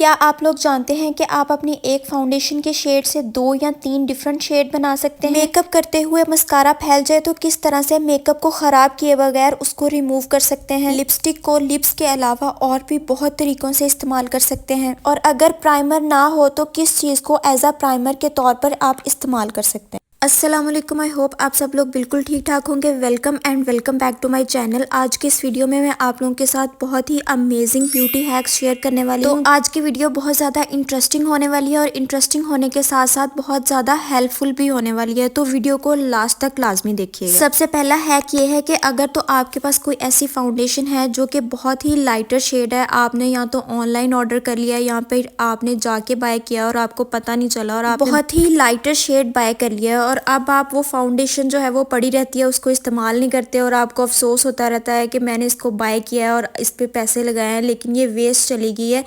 क्या आप लोग जानते हैं कि आप अपनी एक फाउंडेशन के शेड से 2 या 3 डिफरेंट शेड बना सकते हैं। मेकअप करते हुए मस्कारा फैल जाए तो किस तरह से मेकअप को खराब किए बगैर उसको रिमूव कर सकते हैं। लिपस्टिक को लिप्स के अलावा और भी बहुत तरीकों से इस्तेमाल कर सकते हैं। और अगर प्राइमर ना हो तो किस चीज को एज अ प्राइमर के तौर पर आप इस्तेमाल कर सकते हैं। अस्सलाम वालेकुम, आई होप आप सब लोग बिल्कुल ठीक ठाक होंगे। Welcome and welcome back to my channel. आज के इस वीडियो में मैं आप लोगों के साथ बहुत ही अमेजिंग ब्यूटी हैक्स शेयर करने वाली हूँ। तो आज की वीडियो बहुत ज़्यादा इंटरेस्टिंग होने वाली है और इंटरेस्टिंग होने के साथ साथ बहुत ज़्यादा हेल्पफुल भी होने वाली है, तो वीडियो को लास्ट तक लाजमी देखिएगा। सबसे पहला हैक ये है कि अगर तो आपके पास कोई ऐसी फाउंडेशन है जो कि बहुत ही लाइटर शेड है, आपने या तो ऑनलाइन ऑर्डर कर लिया या फिर आपने जाके बाय किया और आपको पता नहीं चला और आप बहुत ही लाइटर शेड बाय कर लिया और अब आप वो फाउंडेशन जो है वो पड़ी रहती है, उसको इस्तेमाल नहीं करते और आपको अफसोस होता रहता है कि मैंने इसको बाय किया है और इस पे पैसे लगाए हैं लेकिन ये वेस्ट चली गई है।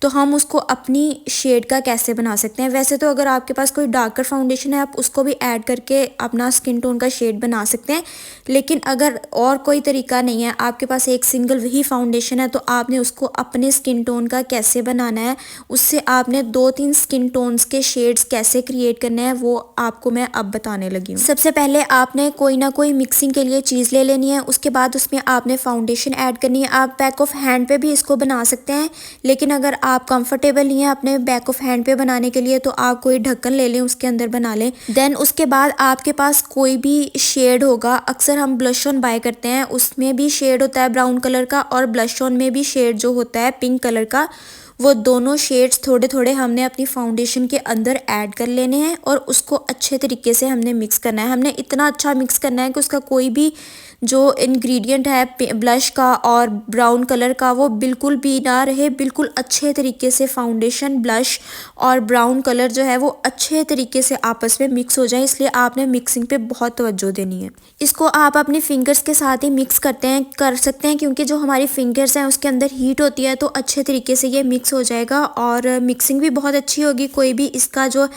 तो हम उसको अपनी शेड का कैसे बना सकते हैं। वैसे तो अगर आपके पास कोई डार्कर फाउंडेशन है आप उसको भी ऐड करके अपना स्किन टोन का शेड बना सकते हैं, लेकिन अगर और कोई तरीका नहीं है, आपके पास एक सिंगल वही फाउंडेशन है, तो आपने उसको अपने स्किन टोन का कैसे बनाना है, उससे आपने 2-3 स्किन टोन्स के शेड्स कैसे क्रिएट करने हैं वो आपको मैं अब बताने लगी हूँ। सबसे पहले आपने कोई ना कोई मिक्सिंग के लिए चीज़ ले लेनी है, उसके बाद उसमें आपने फाउंडेशन ऐड करनी है। आप बैक ऑफ हैंड पे भी इसको बना सकते हैं, लेकिन अगर आप कंफर्टेबल नहीं है अपने बैक ऑफ हैंड पे बनाने के लिए तो आप कोई ढक्कन ले लें, उसके अंदर बना लें। देन उसके बाद आपके पास कोई भी शेड होगा, अक्सर हम ब्लश ऑन बाय करते हैं, उसमें भी शेड होता है ब्राउन कलर का और ब्लश ऑन में भी शेड जो होता है पिंक कलर का, वो दोनों शेड्स थोड़े थोड़े हमने अपनी फाउंडेशन के अंदर ऐड कर लेने हैं और उसको अच्छे तरीके से हमने मिक्स करना है। हमने इतना अच्छा मिक्स करना है कि उसका कोई भी जो इंग्रेडिएंट है ब्लश का और ब्राउन कलर का वो बिल्कुल भी ना रहे, बिल्कुल अच्छे तरीके से फाउंडेशन, ब्लश और ब्राउन कलर जो है वो अच्छे तरीके से आपस में मिक्स हो जाए, इसलिए आपने मिक्सिंग पे बहुत तवज्जो देनी है। इसको आप अपने फिंगर्स के साथ ही मिक्स कर सकते हैं क्योंकि जो हमारी फिंगर्स हैं उसके अंदर हीट होती है, तो अच्छे तरीके से ये मिक्स हो जाएगा और मिक्सिंग भी बहुत अच्छी होगी। कोई भी इसका जो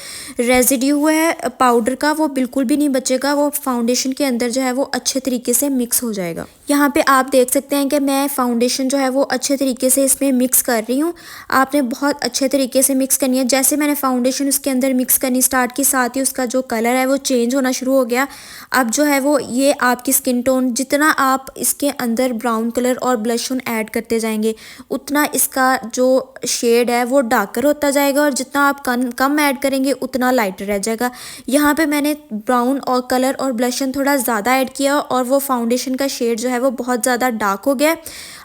रेजिड्यू है पाउडर का वो बिल्कुल भी नहीं बचेगा, वो फाउंडेशन के अंदर जो है वो अच्छे तरीके से मिक्स हो जाएगा। यहाँ पे आप देख सकते हैं कि मैं फाउंडेशन जो है वो अच्छे तरीके से इसमें मिक्स कर रही हूँ। आपने बहुत अच्छे तरीके से मिक्स करनी है। जैसे मैंने फाउंडेशन उसके अंदर मिक्स करनी स्टार्ट की, साथ ही उसका जो कलर है वो चेंज होना शुरू हो गया। अब जो है वो ये आपकी स्किन टोन, जितना आप इसके अंदर ब्राउन कलर और ब्लश ऑन ऐड करते जाएंगे उतना इसका जो शेड है वो डार्कर होता जाएगा और जितना आप कम ऐड करेंगे उतना लाइटर रह जाएगा। यहाँ पे मैंने ब्राउन और कलर और ब्लश ऑन थोड़ा ज़्यादा ऐड किया और वो फाउंडेशन का शेड जो है वो बहुत ज़्यादा डार्क हो गया।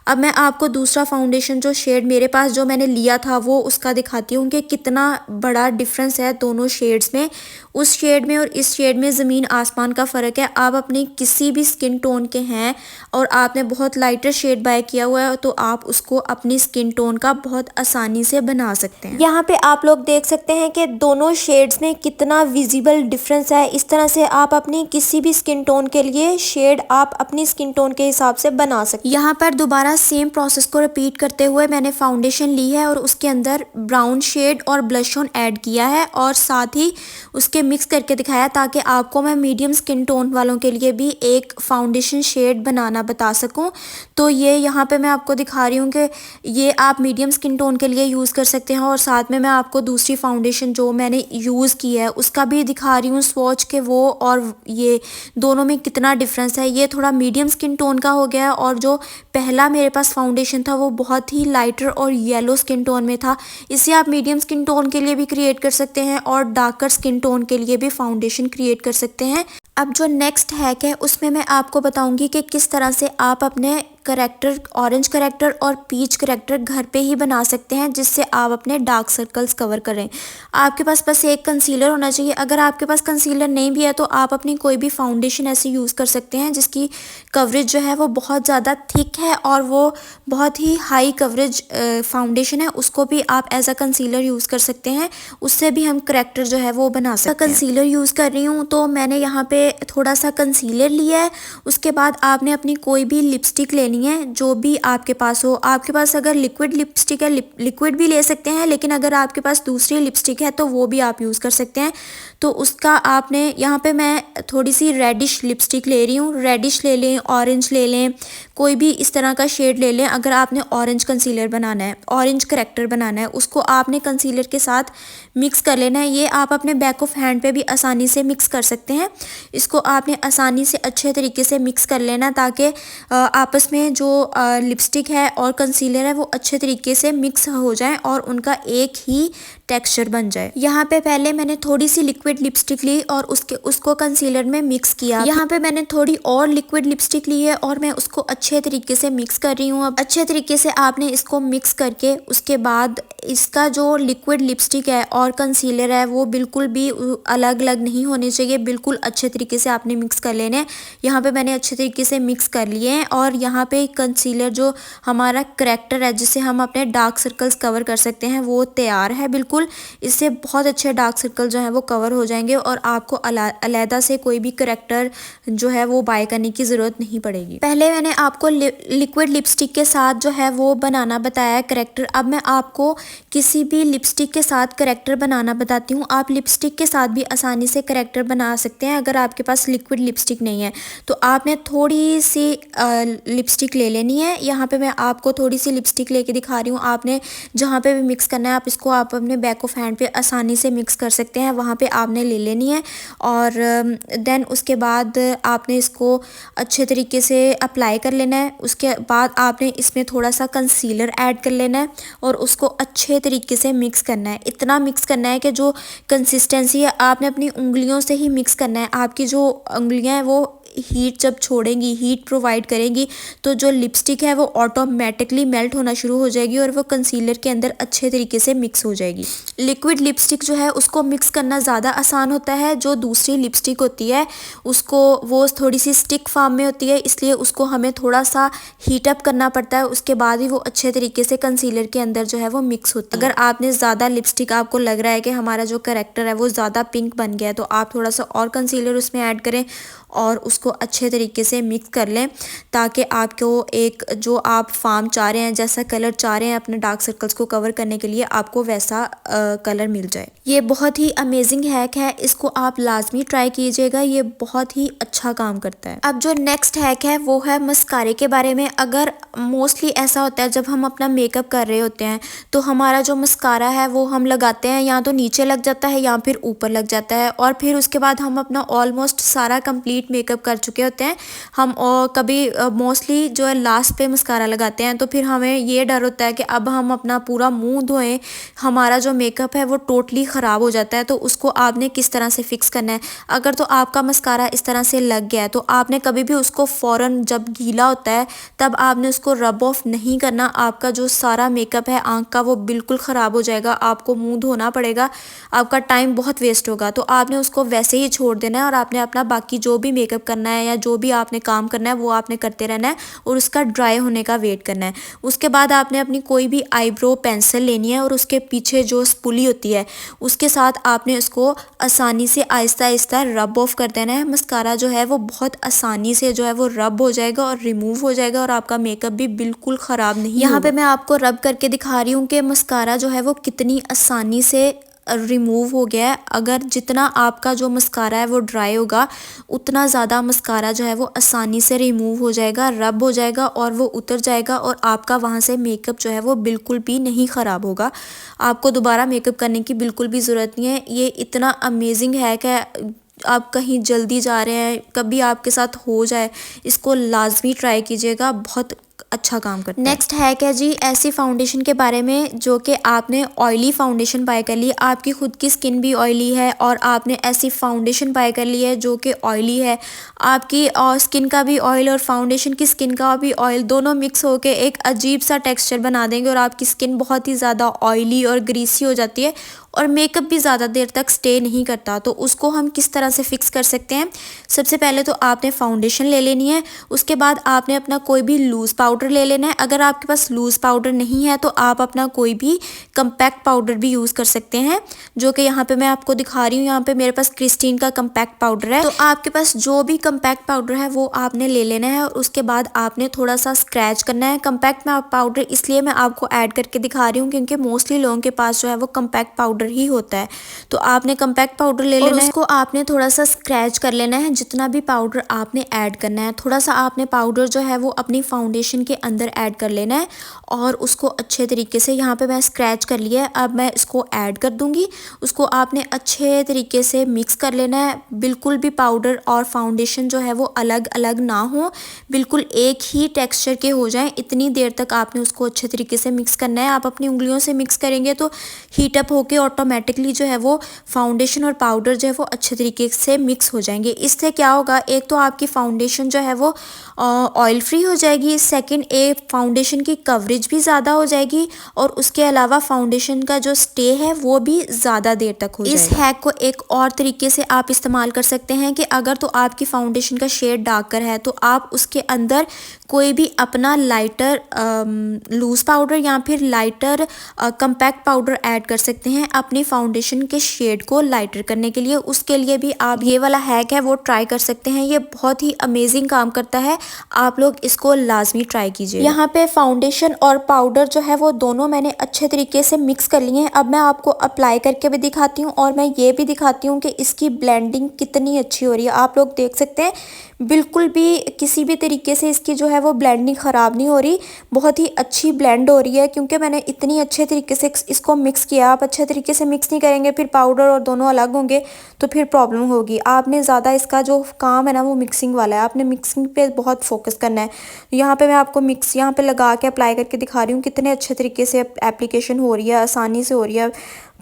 अब मैं आपको दूसरा फाउंडेशन जो शेड मेरे पास जो मैंने लिया था वो उसका दिखाती हूँ कि कितना बड़ा डिफरेंस है दोनों शेड्स में। उस शेड में और इस शेड में ज़मीन आसमान का फ़र्क है। आप अपनी किसी भी स्किन टोन के हैं और आपने बहुत लाइटर शेड बाय किया हुआ है तो आप उसको अपनी स्किन टोन का बहुत आसानी से बना सकते हैं। यहाँ पे आप लोग देख सकते हैं कि दोनों शेड्स में कितना विजिबल डिफरेंस है। इस तरह से आप अपनी किसी भी स्किन टोन के लिए शेड आप अपनी स्किन टोन के हिसाब से बना सकते हैं। यहाँ पर दोबारा सेम प्रोसेस को रिपीट करते हुए मैंने फाउंडेशन ली है और उसके अंदर ब्राउन शेड और ब्लश ऑन ऐड किया है और साथ ही उसके मिक्स करके दिखाया ताकि आपको मैं मीडियम स्किन टोन वालों के लिए भी एक फाउंडेशन शेड बनाना बता सकूं। तो ये यहाँ पे मैं आपको दिखा रही हूँ कि ये आप मीडियम स्किन टोन के लिए यूज़ कर सकते हैं और साथ में मैं आपको दूसरी फाउंडेशन जो मैंने यूज़ की है उसका भी दिखा रही हूँ स्वॉच के वो और ये दोनों में कितना डिफरेंस है। ये थोड़ा मीडियम स्किन टोन का हो गया और जो पहला मेरे पास फाउंडेशन था वो बहुत ही लाइटर और येलो स्किन टोन में था। इसे आप मीडियम स्किन टोन के लिए भी क्रिएट कर सकते हैं और डार्कर स्किन टोन के लिए भी फाउंडेशन क्रिएट कर सकते हैं। अब जो नेक्स्ट हैक है उसमें मैं आपको बताऊंगी कि किस तरह से आप अपने करेक्टर, ऑरेंज करेक्टर और पीच करेक्टर घर पे ही बना सकते हैं जिससे आप अपने डार्क सर्कल्स कवर करें। आपके पास बस एक कंसीलर होना चाहिए। अगर आपके पास कंसीलर नहीं भी है तो आप अपनी कोई भी फाउंडेशन ऐसे यूज़ कर सकते हैं जिसकी कवरेज जो है वो बहुत ज़्यादा थिक है और वो बहुत ही हाई कवरेज फाउंडेशन है, उसको भी आप एज अ कंसीलर यूज़ कर सकते हैं। उससे भी हम करेक्टर जो है वो बना सकते हैं। कंसीलर यूज़ कर रही हूँ तो मैंने यहाँ पे थोड़ा सा कंसीलर लिया है। उसके बाद आपने अपनी कोई भी लिपस्टिक लेनी है जो भी आपके पास हो। आपके पास अगर लिक्विड लिपस्टिक है लिक्विड भी ले सकते हैं, लेकिन अगर आपके पास दूसरी लिपस्टिक है तो वो भी आप यूज़ कर सकते हैं। तो उसका आपने यहाँ पे मैं थोड़ी सी रेडिश लिपस्टिक ले रही हूँ। रेडिश ले लें, ऑरेंज ले लें, कोई भी इस तरह का शेड ले लें। अगर आपने ऑरेंज कंसीलर बनाना है, ऑरेंज करेक्टर बनाना है, उसको आपने कंसीलर के साथ मिक्स कर लेना है। ये आप अपने बैक ऑफ हैंड पे भी आसानी से मिक्स कर सकते हैं। इसको आपने आसानी से अच्छे तरीके से मिक्स कर लेना ताकि आपस में जो लिपस्टिक है और कंसीलर है वो अच्छे तरीके से मिक्स हो जाए और उनका एक ही टेक्सचर बन जाए। यहाँ पे पहले मैंने थोड़ी सी लिक्विड लिपस्टिक ली और उसको कंसीलर में मिक्स किया। यहाँ पे मैंने थोड़ी और लिक्विड लिपस्टिक ली है और मैं उसको अच्छे तरीके से मिक्स कर रही हूँ। अब अच्छे तरीके से आपने इसको मिक्स करके उसके बाद इसका जो लिक्विड लिपस्टिक है और कंसीलर है वो बिल्कुल भी अलग अलग नहीं होने चाहिए, बिल्कुल अच्छे तरीके से आपने मिक्स कर लेने हैं। यहाँ पे मैंने अच्छे तरीके से मिक्स कर लिए हैं और यहाँ पे कंसीलर जो हमारा करेक्टर है जिससे हम अपने डार्क सर्कल्स कवर कर सकते हैं वो तैयार है। बिल्कुल इससे बहुत अच्छे डार्क सर्कल जो है वो कवर हो जाएंगे और आपको अलहदा से कोई भी करेक्टर जो है वो बाय करने की ज़रूरत नहीं पड़ेगी। पहले मैंने आपको लिक्विड लिपस्टिक के साथ जो है वो बनाना बताया है करेक्टर। अब मैं आपको किसी भी लिपस्टिक के साथ करेक्टर बनाना बताती हूँ। आप लिपस्टिक के साथ भी आसानी से करेक्टर बना सकते हैं। अगर आपके पास लिक्विड लिपस्टिक नहीं है तो आपने थोड़ी सी लिपस्टिक ले लेनी है। यहाँ पे मैं आपको थोड़ी सी लिपस्टिक लेके दिखा रही हूँ। आपने जहाँ पे भी मिक्स करना है आप इसको आप अपने बैक ऑफ हैंड पे आसानी से मिक्स कर सकते हैं, वहाँ पे आपने ले लेनी है। और देन उसके बाद आपने इसको अच्छे तरीके से अप्लाई कर लेना है। उसके बाद आपने इसमें थोड़ा सा कंसीलर ऐड कर लेना है और उसको अच्छे तरीके से मिक्स करना है। इतना मिक्स करना है कि जो कंसिस्टेंसी है आपने अपनी उंगलियों से ही मिक्स करना है। आपकी जो उंगलियां हैं वो हीट जब छोड़ेंगी, हीट प्रोवाइड करेंगी तो जो लिपस्टिक है वो ऑटोमेटिकली मेल्ट होना शुरू हो जाएगी और वो कंसीलर के अंदर अच्छे तरीके से मिक्स हो जाएगी। लिक्विड लिपस्टिक जो है उसको मिक्स करना ज़्यादा आसान होता है। जो दूसरी लिपस्टिक होती है उसको वो थोड़ी सी स्टिक फॉर्म में होती है, इसलिए उसको हमें थोड़ा सा हीट अप करना पड़ता है, उसके बाद ही वो अच्छे तरीके से कंसीलर के अंदर जो है वो मिक्स होती है। अगर आपने ज़्यादा लिपस्टिक, आपको लग रहा है कि हमारा जो करेक्टर है वो ज़्यादा पिंक बन गया है तो आप थोड़ा सा और कंसीलर उसमें ऐड करें और उसको अच्छे तरीके से मिक्स कर लें ताकि आपको एक जो आप फॉर्म चाह रहे हैं, जैसा कलर चाह रहे हैं अपने डार्क सर्कल्स को कवर करने के लिए, आपको वैसा कलर मिल जाए। ये बहुत ही अमेजिंग हैक है, इसको आप लाजमी ट्राई कीजिएगा, ये बहुत ही अच्छा काम करता है। अब जो नेक्स्ट हैक है वो है मस्कारे के बारे में। अगर मोस्टली ऐसा होता है जब हम अपना मेकअप कर रहे होते हैं तो हमारा जो मस्कारा है वो हम लगाते हैं या तो नीचे लग जाता है या फिर ऊपर लग जाता है और फिर उसके बाद हम अपना ऑलमोस्ट सारा कंप्लीट मेकअप कर चुके होते हैं हम, और कभी मोस्टली जो है लास्ट पे मस्कारा लगाते हैं तो फिर हमें ये डर होता है कि अब हम अपना पूरा मुंह धोएं, हमारा जो मेकअप है वो टोटली ख़राब हो जाता है। तो उसको आपने किस तरह से फिक्स करना है। अगर तो आपका मस्कारा इस तरह से लग गया है तो आपने कभी भी उसको फ़ौरन जब गीला होता है तब आपने उसको रब ऑफ नहीं करना। आपका जो सारा मेकअप है आँख का वो बिल्कुल ख़राब हो जाएगा, आपको मुँह धोना पड़ेगा, आपका टाइम बहुत वेस्ट होगा। तो आपने उसको वैसे ही छोड़ देना है और आपने अपना बाकी जो भी मेकअप करना है या जो भी आपने काम करना है वो आपने करते रहना है और उसका ड्राई होने का वेट करना है। उसके बाद आपने अपनी कोई भी आईब्रो पेंसिल लेनी है और उसके पीछे जो स्पूली होती है उसके साथ आपने उसको आसानी से आहिस्ता आहिस्ता रब ऑफ कर देना है। मस्कारा जो है वो बहुत आसानी से जो है वो रब हो जाएगा और रिमूव हो जाएगा और आपका मेकअप भी बिल्कुल ख़राब नहीं। यहाँ पे मैं आपको रब करके दिखा रही हूँ कि मस्कारा जो है वो कितनी आसानी से रिमूव हो गया है। अगर जितना आपका जो मस्कारा है वो ड्राई होगा उतना ज़्यादा मस्कारा जो है वो आसानी से रिमूव हो जाएगा, रब हो जाएगा और वो उतर जाएगा और आपका वहाँ से मेकअप जो है वो बिल्कुल भी नहीं ख़राब होगा। आपको दोबारा मेकअप करने की बिल्कुल भी ज़रूरत नहीं है। ये इतना अमेजिंग हैक है, आप कहीं जल्दी जा रहे हैं, कभी आपके साथ हो जाए, इसको लाजमी ट्राई कीजिएगा, बहुत अच्छा काम करता है। नेक्स्ट हैक है जी ऐसी फाउंडेशन के बारे में जो कि आपने ऑयली फाउंडेशन बाय कर ली, आपकी खुद की स्किन भी ऑयली है और आपने ऐसी फाउंडेशन बाय कर ली है जो कि ऑयली है। आपकी स्किन का भी ऑयल और फाउंडेशन की स्किन का भी ऑयल दोनों मिक्स होकर एक अजीब सा टेक्सचर बना देंगे और आपकी स्किन बहुत ही ज़्यादा ऑयली और ग्रीसी हो जाती है और मेकअप भी ज़्यादा देर तक स्टे नहीं करता। तो उसको हम किस तरह से फिक्स कर सकते हैं। सबसे पहले तो आपने फाउंडेशन ले लेनी है, उसके बाद आपने अपना कोई भी लूज़ पाउडर ले लेना है। अगर आपके पास लूज़ पाउडर नहीं है तो आप अपना कोई भी कम्पैक्ट पाउडर भी यूज़ कर सकते हैं, जो कि यहाँ पे मैं आपको दिखा रही हूँ। यहाँ पे मेरे पास क्रिस्टीन का कम्पैक्ट पाउडर है, तो आपके पास जो भी कम्पैक्ट पाउडर है वो आपने ले लेना है और उसके बाद आपने थोड़ा सा स्क्रैच करना है। कम्पैक्ट पाउडर इसलिए मैं आपको ऐड करके दिखा रही हूँ क्योंकि मोस्टली लोगों के पास जो है वो कम्पैक्ट पाउडर पाउडर ही होता है। तो आपने कम्पैक्ट पाउडर ले लेना है, उसको आपने थोड़ा सा स्क्रैच कर लेना है। जितना भी पाउडर आपने ऐड करना है, थोड़ा सा आपने पाउडर जो है वो अपनी फाउंडेशन के अंदर ऐड कर लेना है और उसको अच्छे तरीके से, यहाँ पे मैं स्क्रैच कर लिया है, अब मैं इसको ऐड कर दूंगी। उसको आपने अच्छे तरीके से मिक्स कर लेना है। बिल्कुल भी पाउडर और फाउंडेशन जो है वो अलग अलग ना हो, बिल्कुल एक ही टेक्सचर के हो जाएं, इतनी देर तक आपने उसको अच्छे तरीके से मिक्स करना है। आप अपनी उंगलियों से मिक्स करेंगे तो हीट अप होके ऑटोमेटिकली जो है वो फाउंडेशन और पाउडर जो है वो अच्छे तरीके से मिक्स हो जाएंगे। इससे क्या होगा, एक तो आपकी फाउंडेशन जो है वो ऑयल फ्री हो जाएगी, सेकंड एक फाउंडेशन की कवरेज भी ज़्यादा हो जाएगी और उसके अलावा फाउंडेशन का जो स्टे है वो भी ज़्यादा देर तक हो जाएगा। इस हैक को एक और तरीके से आप इस्तेमाल कर सकते हैं कि अगर तो आपकी फाउंडेशन का शेड डार्कर है तो आप उसके अंदर कोई भी अपना लाइटर लूज पाउडर या फिर लाइटर कम्पैक्ट पाउडर ऐड कर सकते हैं अपनी फाउंडेशन के शेड को लाइटर करने के लिए। उसके लिए भी आप ये वाला हैक है वो ट्राई कर सकते हैं, ये बहुत ही अमेजिंग काम करता है, आप लोग इसको लाजमी ट्राई कीजिए। यहाँ पे फाउंडेशन और पाउडर जो है वो दोनों मैंने अच्छे तरीके से मिक्स कर लिए हैं। अब मैं आपको अप्लाई करके भी दिखाती हूँ और मैं ये भी दिखाती हूँ कि इसकी ब्लेंडिंग कितनी अच्छी हो रही है। आप लोग देख सकते हैं बिल्कुल भी किसी भी तरीके से इसकी जो है वो ब्लेंडिंग ख़राब नहीं हो रही, बहुत ही अच्छी ब्लेंड हो रही है क्योंकि मैंने इतनी अच्छे तरीके से इसको मिक्स किया। आप अच्छे तरीके से मिक्स नहीं करेंगे फिर पाउडर और दोनों अलग होंगे तो फिर प्रॉब्लम होगी। आपने ज़्यादा इसका जो काम है ना वो मिक्सिंग वाला है, आपने मिक्सिंग पे बहुत फोकस करना है। यहाँ पे मैं आपको मिक्स यहाँ पे लगा के अप्लाई करके दिखा रही हूँ कितने अच्छे तरीके से एप्लीकेशन हो रही है, आसानी से हो रही है।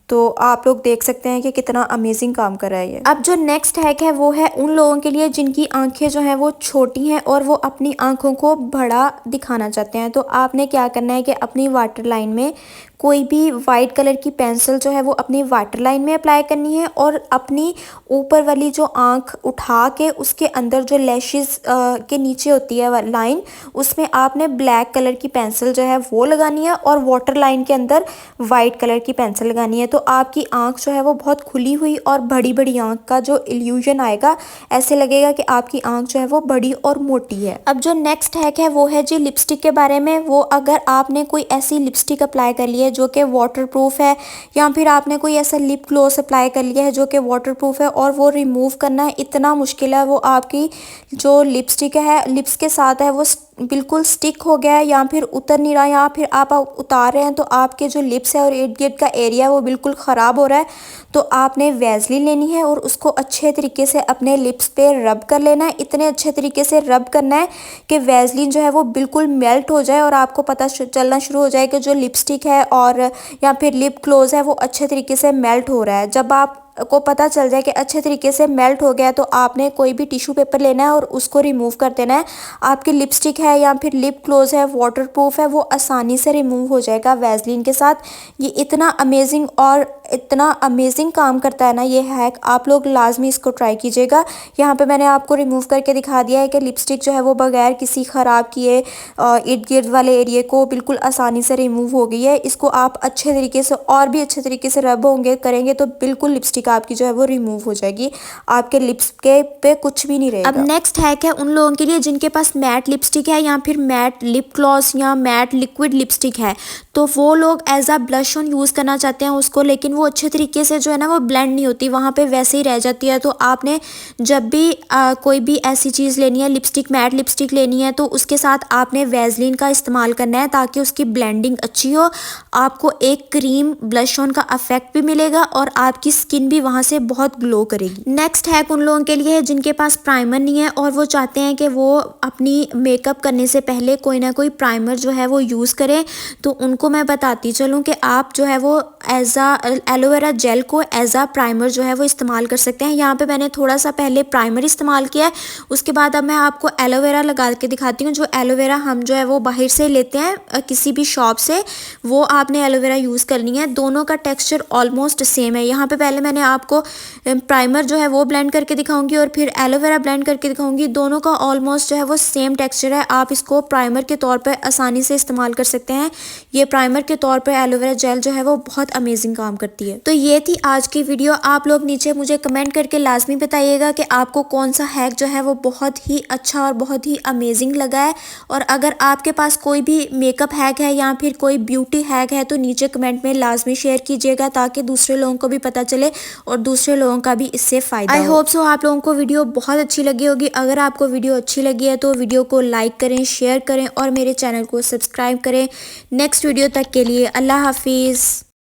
तो आप लोग देख सकते हैं कि कितना अमेजिंग काम कर रहा है ये। अब जो नेक्स्ट हैक है वो है उन लोगों के लिए जिनकी आंखें जो हैं वो छोटी हैं और वो अपनी आंखों को बड़ा दिखाना चाहते हैं। तो आपने क्या करना है कि अपनी वाटर लाइन में कोई भी वाइट कलर की पेंसिल जो है वो अपनी वाटर लाइन में अप्लाई करनी है और अपनी ऊपर वाली जो आंख उठा के उसके अंदर जो लैशेस के नीचे होती है लाइन, उसमें आपने ब्लैक कलर की पेंसिल जो है वो लगानी है और वाटर लाइन के अंदर वाइट कलर की पेंसिल लगानी है। तो आपकी आंख जो है वो बहुत खुली हुई और बड़ी बड़ी आंख का जो इल्यूजन आएगा, ऐसे लगेगा कि आपकी आंख जो है वो बड़ी और मोटी है। अब जो नेक्स्ट हैक है वो है जी लिपस्टिक के बारे में। वो अगर आपने कोई ऐसी लिपस्टिक अप्लाई कर ली है जो कि वाटरप्रूफ है या फिर आपने कोई ऐसा लिप ग्लॉस अप्लाई कर लिया है जो कि वाटरप्रूफ है और वो रिमूव करना है इतना मुश्किल है, वो आपकी जो लिपस्टिक है लिप्स के साथ है वो बिल्कुल स्टिक हो गया है या फिर उतर नहीं रहा, या फिर आप उतार रहे हैं तो आपके जो लिप्स है और इर्द गिर्द का एरिया है वो बिल्कुल ख़राब हो रहा है। तो आपने वैसलीन लेनी है और उसको अच्छे तरीके से अपने लिप्स पे रब कर लेना है। इतने अच्छे तरीके से रब करना है कि वैसलीन जो है वो बिल्कुल मेल्ट हो जाए और आपको पता चलना शुरू हो जाए कि जो लिपस्टिक है और या फिर लिप ग्लॉस है वो अच्छे तरीके से मेल्ट हो रहा है। जब आप को पता चल जाए कि अच्छे तरीके से मेल्ट हो गया तो आपने कोई भी टिश्यू पेपर लेना है और उसको रिमूव कर देना है। आपकी लिपस्टिक है या फिर लिप ग्लॉस है वाटरप्रूफ है, वो आसानी से रिमूव हो जाएगा वैसलीन के साथ। ये इतना अमेजिंग और इतना अमेजिंग काम करता है ना ये हैक, आप लोग लाजमी इसको ट्राई कीजिएगा। यहाँ पे मैंने आपको रिमूव करके दिखा दिया है कि लिपस्टिक जो है वो बगैर किसी ख़राब किए इर्द गिर्द वाले एरिए को बिल्कुल आसानी से रिमूव हो गई है। इसको आप अच्छे तरीके से और भी अच्छे तरीके से रब होंगे करेंगे तो बिल्कुल लिपस्टिक आपकी जो है वो रिमूव हो जाएगी, आपके लिप्स के पे कुछ भी नहीं रहेगा। अब नेक्स्ट हैक है उन लोगों के लिए जिनके पास मैट लिपस्टिक है या फिर मैट लिप ग्लॉस या मैट लिक्विड लिपस्टिक है, तो वो लोग as a blush on use करना चाहते हैं उसको, लेकिन वो अच्छे तरीके से जो है ना वो ब्लेंड नहीं होती, वहाँ पे वैसे ही रह जाती है। तो आपने जब भी कोई भी ऐसी चीज़ लेनी है, लिपस्टिक मैट लिपस्टिक लेनी है, तो उसके साथ आपने वैसलीन का इस्तेमाल करना है ताकि उसकी ब्लेंडिंग अच्छी हो, आपको एक क्रीम ब्लश ऑन का इफेक्ट भी मिलेगा और आपकी स्किन भी वहाँ से बहुत ग्लो करेगी। नेक्स्ट हैक उन लोगों के लिए है जिनके पास प्राइमर नहीं है और वो चाहते हैं कि वो अपनी मेकअप करने से पहले कोई ना कोई प्राइमर जो है वो यूज़ करें। तो उनको मैं बताती चलूँ कि आप जो है वो एज आ एलोवेरा जेल को एज आ प्राइमर जो है वो इस्तेमाल कर सकते हैं। यहाँ पे मैंने थोड़ा सा पहले प्राइमर इस्तेमाल किया है, उसके बाद अब मैं आपको एलोवेरा लगा के दिखाती हूँ। जो एलोवेरा हम जो है वो बाहर से लेते हैं किसी भी शॉप से, वो आपने एलोवेरा यूज़ करनी है। दोनों का टेक्सचर ऑलमोस्ट सेम है। यहाँ पे पहले मैंने आपको प्राइमर जो है वो ब्लेंड करके दिखाऊंगी और फिर एलोवेरा ब्लेंड करके दिखाऊंगी। दोनों का ऑलमोस्ट जो है वो सेम टेक्सचर है, आप इसको प्राइमर के तौर पे आसानी से इस्तेमाल कर सकते हैं। ये प्राइमर के तौर पे एलोवेरा जेल जो है वो बहुत अमेजिंग काम करता है। करती है। तो ये थी आज की वीडियो। आप लोग नीचे मुझे कमेंट करके लाजमी बताइएगा कि आपको कौन सा हैक जो है वो बहुत ही अच्छा और बहुत ही अमेजिंग लगा है। और अगर आपके पास कोई भी मेकअप हैक है या फिर कोई ब्यूटी हैक है तो नीचे कमेंट में लाजमी शेयर कीजिएगा, ताकि दूसरे लोगों को भी पता चले और दूसरे लोगों का भी इससे फायदा हो। आई होप सो आप लोगों को वीडियो बहुत अच्छी लगी होगी। अगर आपको वीडियो अच्छी लगी है तो वीडियो को लाइक करें, शेयर करें और मेरे चैनल को सब्सक्राइब करें। नेक्स्ट वीडियो तक के लिए अल्लाह हाफिज़।